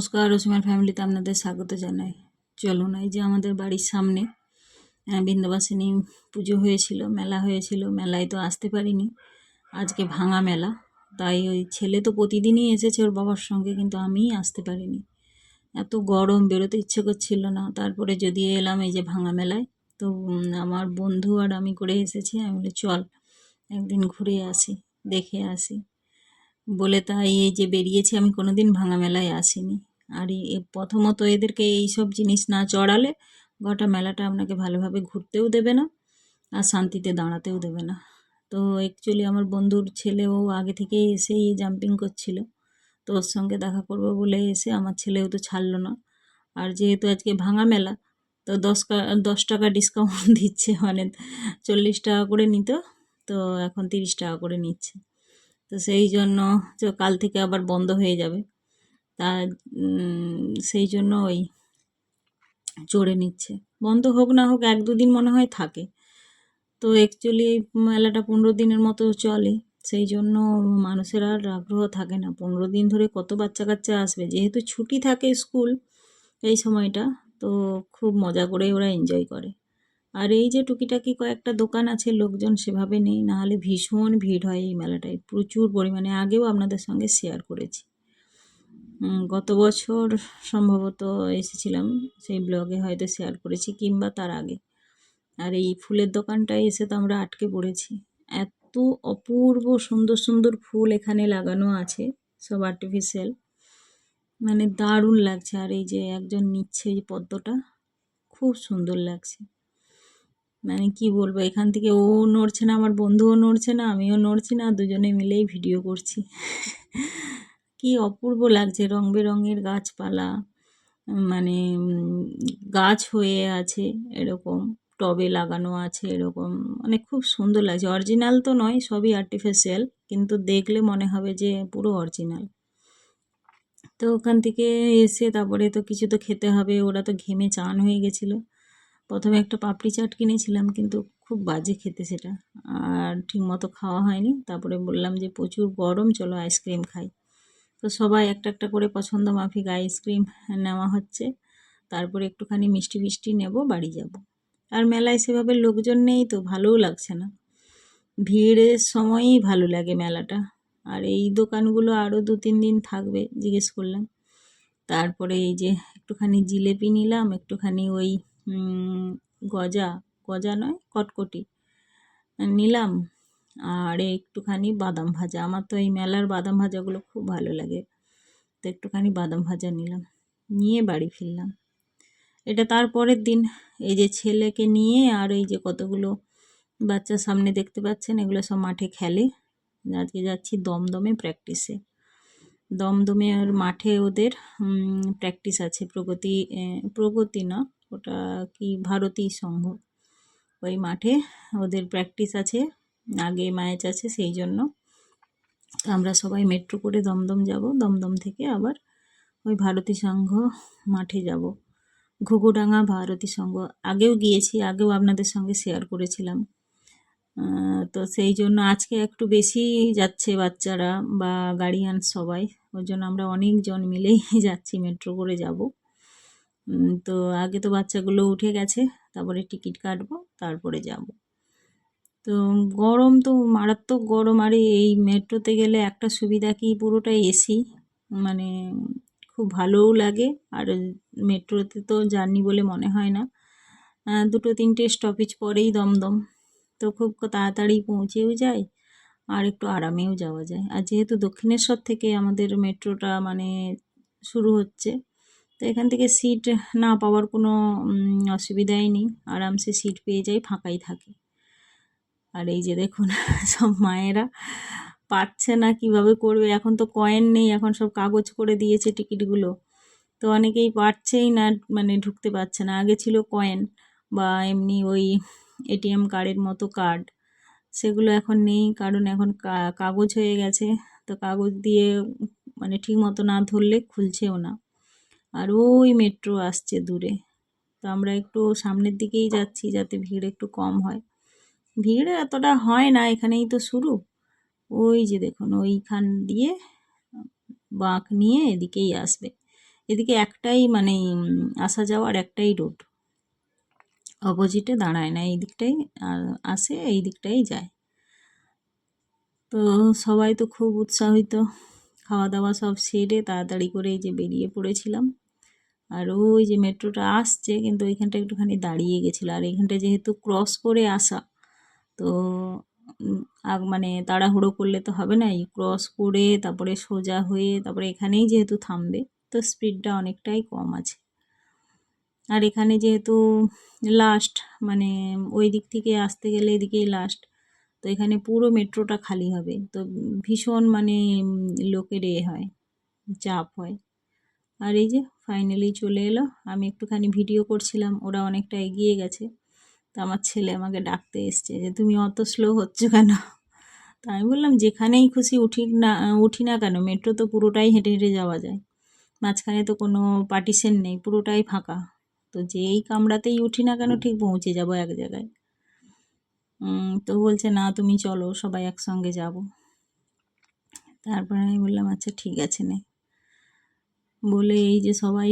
নমস্কার, রসিমার ফ্যামিলিতে আপনাদের স্বাগত জানাই। চলুন, এই যে আমাদের বাড়ির সামনে বিন্ধ্যবাসিনী পুজো হয়েছিল, মেলা হয়েছিল। মেলায় তো আসতে পারিনি, আজকে ভাঙা মেলা। তাই ওই ছেলে তো প্রতিদিনই এসেছে ওর বাবার সঙ্গে, কিন্তু আমিই আসতে পারিনি। এত গরম, বেরোতে ইচ্ছে করছিল না। তারপরে যদি এলাম এই যে ভাঙা মেলায়, তো আমার বন্ধু আর আমি করে এসেছি। আমি বলি চল একদিন ঘুরে আসি, দেখে আসি বলে তাই এই যে বেরিয়েছি। আমি কোনোদিন ভাঙা মেলায় আসিনি। আর প্রথমত এদেরকে এইসব জিনিস না চড়ালে গোটা মেলাটা আপনাকে ভালোভাবে ঘুরতেও দেবে না, আর শান্তিতে দাঁড়াতেও দেবে না। তো অ্যাকচুয়ালি আমার বন্ধুর ছেলেও আগে থেকেই এসেই জাম্পিং করছিল, তো ওর সঙ্গে দেখা করবো বলে এসে আমার ছেলেও তো ছাড়লো না। আর যেহেতু আজকে ভাঙা মেলা, তো 10 টাকা ডিসকাউন্ট দিচ্ছে, মানে 40 টাকা করে নিত, তো এখন 30 টাকা করে নিচ্ছে। তো সেই জন্য তো কাল থেকে আবার বন্ধ হয়ে যাবে, তা সেই জন্য ওই চড়ে নিচ্ছে। বন্ধ হোক না হোক 1-2 দিন মনে হয় থাকে। তো অ্যাকচুয়ালি মেলাটা 15 দিনের মতো চলে, সেই জন্য মানুষের আর আগ্রহ থাকে না। 15 দিন ধরে কত বাচ্চা কাচ্চা আসবে, যেহেতু ছুটি থাকে স্কুল এই সময়টা, তো খুব মজা করে ওরা এনজয় করে। আর এই যে টুকিটাকি কয়েকটা দোকান আছে, লোকজন সেভাবে নেই, নাহলে ভীষণ ভিড় হয় এই মেলাটায়, প্রচুর পরিমাণে। আগেও আপনাদের সঙ্গে শেয়ার করেছি। গত বছর সম্ভবত এসেছিলাম, সেই ব্লগে হয়তো শেয়ার করেছি, কিংবা তার আগে। আর এই ফুলের দোকানটায় এসে তো আমরা আটকে পড়েছি। এত অপূর্ব সুন্দর সুন্দর ফুল এখানে লাগানো আছে, সব আর্টিফিশিয়াল, মানে দারুণ লাগছে। আর এই যে একজন নিচ্ছে এই পদ্মটা, খুব সুন্দর লাগছে। মানে কি বলবো, এখান থেকে ও নড়ছে না, আমার বন্ধুও নড়ছে না, আমিও নড়ছি না, দুজনে মিলেই ভিডিও করছি। কি অপূর্ব লাগছে, রং বেরঙের গাছপালা, মানে গাছ হয়ে আছে এরকম, টবে লাগানো আছে এরকম, মানে খুব সুন্দর লাগছে। অরিজিনাল তো নয়, সবই আর্টিফিশিয়াল, কিন্তু দেখলে মনে হবে যে পুরো অরিজিনাল। তো ওখান থেকে এসে তারপরে তো কিছু তো খেতে হবে, ওরা তো ঘেমে চান হয়ে গেছিলো। প্রথমে একটা পাপড়ি চাট কিনেছিলাম, কিন্তু খুব বাজে খেতে সেটা, আর ঠিকমতো খাওয়া হয়নি। তারপরে বললাম যে প্রচুর গরম, চলো আইসক্রিম খাই। তো সবাই একটা একটা করে পছন্দ মাফিক আইসক্রিম নেওয়া হচ্ছে। তারপরে একটুখানি মিষ্টি ফিষ্টি নেব, বাড়ি যাব। আর মেলায় সেভাবে লোকজন নেই, তো ভালোও লাগছে না। ভিড়ের সময়ই ভালো লাগে মেলাটা। আর এই দোকানগুলো আরও 2-3 দিন থাকবে জিজ্ঞেস করলাম। তারপরে এই যে একটুখানি জিলেপি নিলাম, একটুখানি ওই গজা, গজা নয় কটকটি নিলাম, আর একটুখানি বাদাম ভাজা। আমার তো এই মেলার বাদাম ভাজাগুলো খুব ভালো লাগে, তো একটুখানি বাদাম ভাজা নিলাম, নিয়ে বাড়ি ফিরলাম। এটা তারপরের দিন এই যে ছেলেকে নিয়ে, আর এই যে কতগুলো বাচ্চা সামনে দেখতে পাচ্ছেন, এগুলো সব মাঠে খেলে। আজকে যাচ্ছি দমদমে প্র্যাকটিসে। দমদমের মাঠে ওদের প্র্যাকটিস আছে, প্রগতি না, ওটা কি ভারতী সংঘ, ওই মাঠে ওদের প্র্যাকটিস আছে, আগে ম্যাচ আছে, সেই জন্য আমরা সবাই মেট্রো করে দমদম যাব। দমদম থেকে আবার ওই ভারতী সংঘ মাঠে যাব, ঘুঘুডাঙ্গা ভারতী সংঘ। আগেও গিয়েছি, আগেও আপনাদের সঙ্গে শেয়ার করেছিলাম। তো সেই জন্য আজকে একটু বেশি যাচ্ছে বাচ্চারা বা গার্ডিয়ান সবাই, ওই জন্য আমরা অনেকজন মিলেই যাচ্ছি, মেট্রো করে যাব। তো আগে তো বাচ্চাগুলো উঠে গেছে, তারপরে টিকিট কাটবো, তারপরে যাব। তো গরম তো মারাত্মক গরম। আর এই মেট্রোতে গেলে একটা সুবিধা কি, পুরোটাই এসি, মানে খুব ভালোও লাগে। আর মেট্রোতে তো জার্নি বলে মনে হয় না, 2-3টে স্টপেজ পরেই দমদম, তো খুব তাড়াতাড়ি পৌঁছেও যায়, আর একটু আরামেও যাওয়া যায়। আর যেহেতু দক্ষিণেশ্বর থেকে আমাদের মেট্রোটা মানে শুরু হচ্ছে, তো এখান থেকে সিট না পাওয়ার কোনো অসুবিধাই নেই, আরামসে সিট পেয়ে যাই, ফাঁকাই থাকে। আর এই যে দেখুন সব মায়েরা পাচ্ছে না, কিভাবে করবে। এখন তো কয়েন নেই, এখন সব কাগজ করে দিয়েছে টিকিটগুলো, তো অনেকেই পারছেই না, মানে ঢুকতে পারছে না। আগে ছিল কয়েন বা এমনি ওই এটিএম কার্ডের মতো কার্ড, সেগুলো এখন নেই, কারণ এখন কাগজ হয়ে গেছে। তো কাগজ দিয়ে মানে ঠিক মতো না ধরলে খুলছেও না। আর ওই মেট্রো আসছে দূরে, তো আমরা একটু সামনের দিকেই যাচ্ছি যাতে ভিড় একটু কম হয়। ভিড় এতটা হয় না, এখানেই তো শুরু। ওই যে দেখুন, ওইখান দিয়ে বাঁক নিয়ে এদিকেই আসবে, এদিকে একটাই মানে আসা যাওয়ার একটাই রুট, অপোজিটে দাঁড়ায় না, এই দিকটাই আসে, এই দিকটাই যায়। তো সবাই তো খুব উৎসাহিত, খাওয়া দাওয়া সব সেরে তাড়াতাড়ি করে এই যে বেরিয়ে পড়েছিলাম। আর ওই যে মেট্রোটা আসছে, কিন্তু ওইখানটা একটুখানি দাঁড়িয়ে গেছিলো। আর এইখানটা যেহেতু ক্রস করে আসা, তো মানে তাড়াহুড়ো করলে তো হবে না, এই ক্রস করে তারপরে সোজা হয়ে তারপরে এখানেই যেহেতু থামবে, তো স্পিডটা অনেকটাই কম আছে। আর এখানে যেহেতু লাস্ট, মানে ওই দিক থেকে আসতে গেলে এদিকেই লাস্ট, তো এখানে পুরো মেট্রোটা খালি হবে, তো ভীষণ মানে লোকের হয়, চাপ হয়। আর এই যে ফাইনালি চলে এলো। আমি একটুখানি ভিডিও করছিলাম, ওরা অনেকটা এগিয়ে গেছে। তো আমার ছেলে আমাকে ডাকতে এসছে যে তুমি অত স্লো হচ্ছ কেন। তা আমি বললাম যেখানেই খুশি উঠি না কেন, মেট্রো তো পুরোটাই হেঁটে হেঁটে যাওয়া যায়, মাঝখানে তো কোনো পার্টিশন নেই, পুরোটাই ফাঁকা, তো যেই কামড়াতেই উঠি না কেন ঠিক পৌঁছে যাব এক জায়গায়। তো বলছে না তুমি চলো, সবাই একসঙ্গে যাব। তারপরে আমি বললাম আচ্ছা ঠিক আছে নে, বলে এই যে সবাই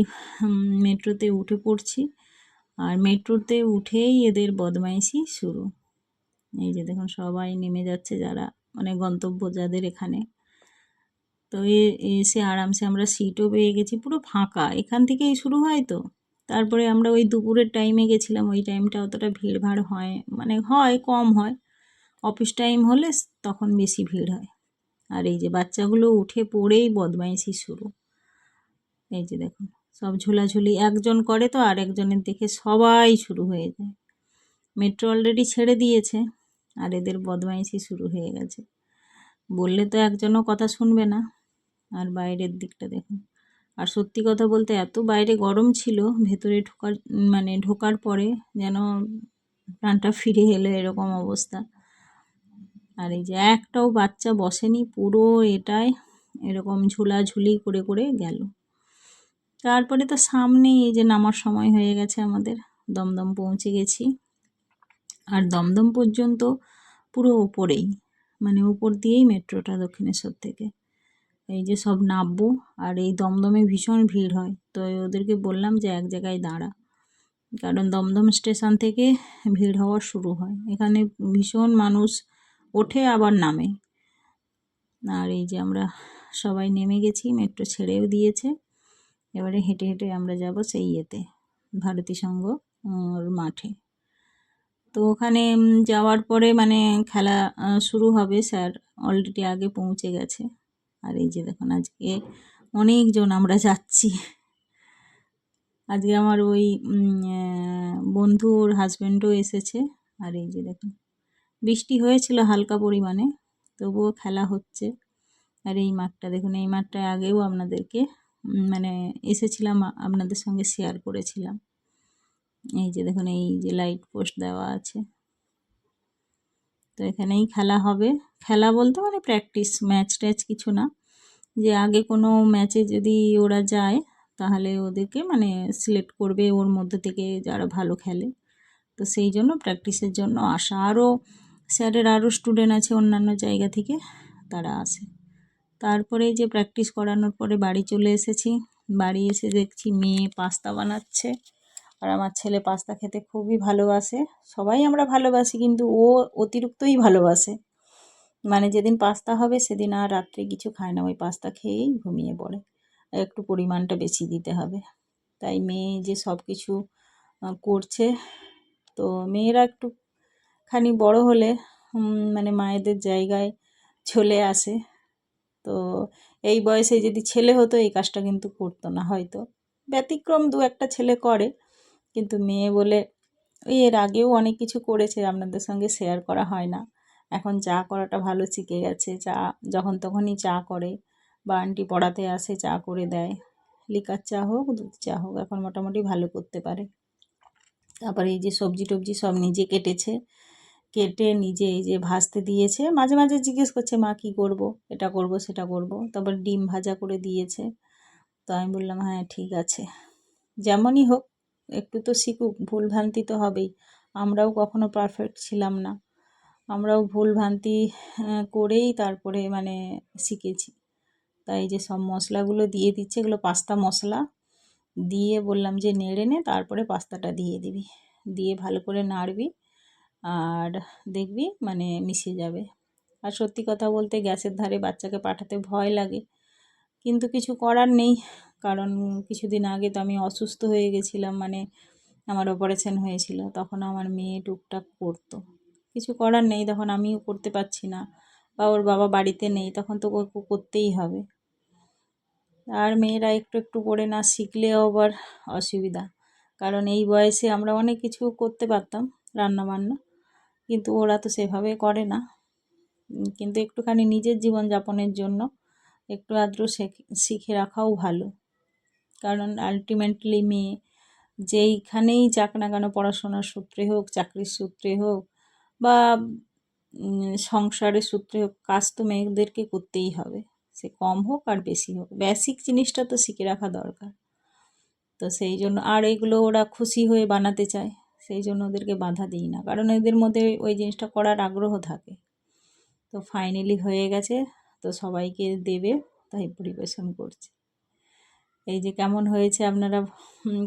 মেট্রোতে উঠে পড়ছি। আর মেট্রোতে উঠেই এদের বদমাইশি শুরু। এই যে দেখুন সবাই নেমে যাচ্ছে, যারা মানে গন্তব্য যাদের এখানে। তো এসে আরামসে আমরা সিটও পেয়ে গেছি, পুরো ফাঁকা, এখান থেকেই শুরু হয়। তো তারপরে আমরা ওই দুপুরের টাইমে গেছিলাম, ওই টাইমটা অতটা ভিড়ভাড় হয়, মানে হয় কম হয়, অফিস টাইম হলে তখন বেশি ভিড় হয়। আর এই যে বাচ্চাগুলো উঠে পড়েই বদমাইশি শুরু। এই যে দেখুন সব ঝোলাঝুলি একজন করে, তো আর একজনের দেখে সবাই শুরু হয়ে যায়। মেট্রো অলরেডি ছেড়ে দিয়েছে, আর এদের বদমাইশি শুরু হয়ে গেছে। বললে তো একজনও কথা শুনবে না। আর বাইরের দিকটা দেখুন। আর সত্যি কথা বলতে এত বাইরে গরম ছিল, ভেতরে ঢোকার পরে যেন প্রাণটা ফিরে এলো, এরকম অবস্থা। আর এই যে একটাও বাচ্চা বসেনি, পুরো এটাই এরকম ঝুলাঝুলি করে করে গেল। তারপরে তো সামনেই এই যে নামার সময় হয়ে গেছে আমাদের, দমদম পৌঁছে গেছি। আর দমদম পর্যন্ত পুরো ওপরেই, মানে উপর দিয়েই মেট্রোটা দক্ষিণেশ্বর থেকে। এই যে সব নামবো, আর এই দমদমে ভীষণ ভিড় হয়, তো ওদেরকে বললাম যে এক জায়গায় দাঁড়া, কারণ দমদম স্টেশন থেকে ভিড় হওয়া শুরু হয়, এখানে ভীষণ মানুষ ওঠে আবার নামে। আর এই যে আমরা সবাই নেমে গেছি, মেট্রো ছেড়েও দিয়েছে। এবারে হেঁটে হেঁটে আমরা যাব সেই ভারতী সংঘ মাঠে। তো ওখানে যাওয়ার পরে মানে খেলা শুরু হবে, স্যার অলরেডি আগে পৌঁছে গেছে। আর এই যে দেখুন আজকে অনেকজন আমরা যাচ্ছি। আজকে আমার ওই বন্ধুর হাজব্যান্ডও এসেছে। আর এই যে দেখুন বৃষ্টি হয়েছিল হালকা পরিমাণে, তবুও খেলা হচ্ছে। আর এই মাঠটা দেখুন, এই মাঠটায় আগেও আপনাদেরকে মানে এসেছিলাম, আপনাদের সঙ্গে শেয়ার করেছিলাম। এই যে দেখুন এই যে লাইট পোস্ট দেওয়া আছে, তো এখানেই খেলা হবে। খেলা বলতে মানে প্র্যাকটিস, ম্যাচ ট্যাচ কিছু না, যে আগে কোনো ম্যাচে যদি ওরা যায় তাহলে ওদেরকে মানে সিলেক্ট করবে ওর মধ্যে থেকে যারা ভালো খেলে, তো সেই জন্য প্র্যাকটিসের জন্য আসা। আরও স্যারের আরও স্টুডেন্ট আছে অন্যান্য জায়গা থেকে, তারা আসে। তারপরে যে প্র্যাকটিস করানোর পরে বাড়ি চলে এসেছি। বাড়ি এসে দেখছি মেয়ে পাস্তা বানাচ্ছে, আর আমার ছেলে পাস্তা খেতে খুবই ভালোবাসে। সবাই আমরা ভালোবাসি, কিন্তু ও অতিরিক্তই ভালোবাসে। মানে যেদিন পাস্তা হবে সেদিন আর রাত্রে কিছু খায় না, ওই পাস্তা খেয়েই ঘুমিয়ে পড়ে। একটু পরিমাণটা বেশি দিতে হবে। তাই মেয়ে যে সব কিছু করছে, তো মেয়েরা একটুখানি বড় হলে মানে মায়েদের জায়গায় চলে আসে। তো এই বয়সে যদি ছেলে হতো এই কাজটা কিন্তু করতো না, হয়তো ব্যতিক্রম দু একটা ছেলে করে, কিন্তু মেয়ে বলে ওই এর আগেও অনেক কিছু করেছে, আপনাদের সঙ্গে শেয়ার করা হয় না। এখন চা করাটা ভালো শিখে গেছে, চা যখন তখনই চা করে, বা আন্টি পড়াতে আসে চা করে দেয়, লিকার চা হোক দুধ চা হোক, এখন মোটামুটি ভালো করতে পারে। তারপরে এই যে সবজি টবজি সব নিজে কেটেছে, কেটে নিজে এই যে ভাজতে দিয়েছে। মাঝে মাঝে জিজ্ঞেস করছে মা কী করব, এটা করব সেটা করব, তারপর ডিম ভাজা করে দিয়েছে। তো আমি বললাম হ্যাঁ ঠিক আছে, যেমনই হোক একটু তো শিখুক, ভুল ভ্রান্তি তো হবেই। আমরাও কখনো পারফেক্ট ছিলাম না, আমরাও ভুল ভ্রান্তি করেই তারপরে মানে শিখেছি। তাই যে সব মশলাগুলো দিয়ে দিচ্ছে, এগুলো পাস্তা মশলা, দিয়ে বললাম যে নেড়ে নে, তারপরে পাস্তাটা দিয়ে দিবি, দিয়ে ভালো করে নাড়বি আর দেখবি মানে মিশে যাবে। আর সত্যি কথা বলতে গ্যাসের ধারে বাচ্চাকে পাঠাতে ভয় লাগে, কিন্তু কিছু করার নেই, কারণ কিছুদিন আগে তো আমি অসুস্থ হয়ে গেছিলাম, মানে আমার অপারেশন হয়েছিল, তখন আমার মেয়ে টুকটাক করতো, কিছু করার নেই, তখন আমিও করতে পারছি না বা ওর বাবা বাড়িতে নেই, তখন তো ওকে করতেই হবে। আর মেয়েরা একটু একটু করে না শিখলেও আবার অসুবিধা, কারণ এই বয়সে আমরা অনেক কিছু করতে পারতাম রান্না বান্না, কিন্তু ওরা তো সেভাবে করে না। কিন্তু একটুখানি নিজের জীবনযাপনের জন্য একটু আধটু শিখে রাখাও ভালো, কারণ আলটিমেটলি মেয়ে যেইখানেই যাক না কেন, পড়াশোনার সূত্রে হোক, চাকরির সূত্রে হোক বা সংসারের সূত্রে হোক, কাজ তো মেয়েদেরকে করতেই হবে, সে কম হোক আর বেশি হোক, বেসিক জিনিসটা তো শিখে রাখা দরকার। তো সেই জন্য, আর এগুলো ওরা খুশি হয়ে বানাতে চায়, সেই জন্য ওদেরকে বাধা দিই না, কারণ এদের মধ্যে ওই জিনিসটা করার আগ্রহ থাকে। তো ফাইনালি হয়ে গেছে, তো সবাইকে দেবে, তাই পরিবেশন করছে। এই যে কেমন হয়েছে আপনারা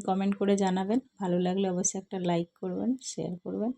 কমেন্ট করে জানাবেন, ভালো লাগলে অবশ্যই একটা লাইক করবেন, শেয়ার করবেন।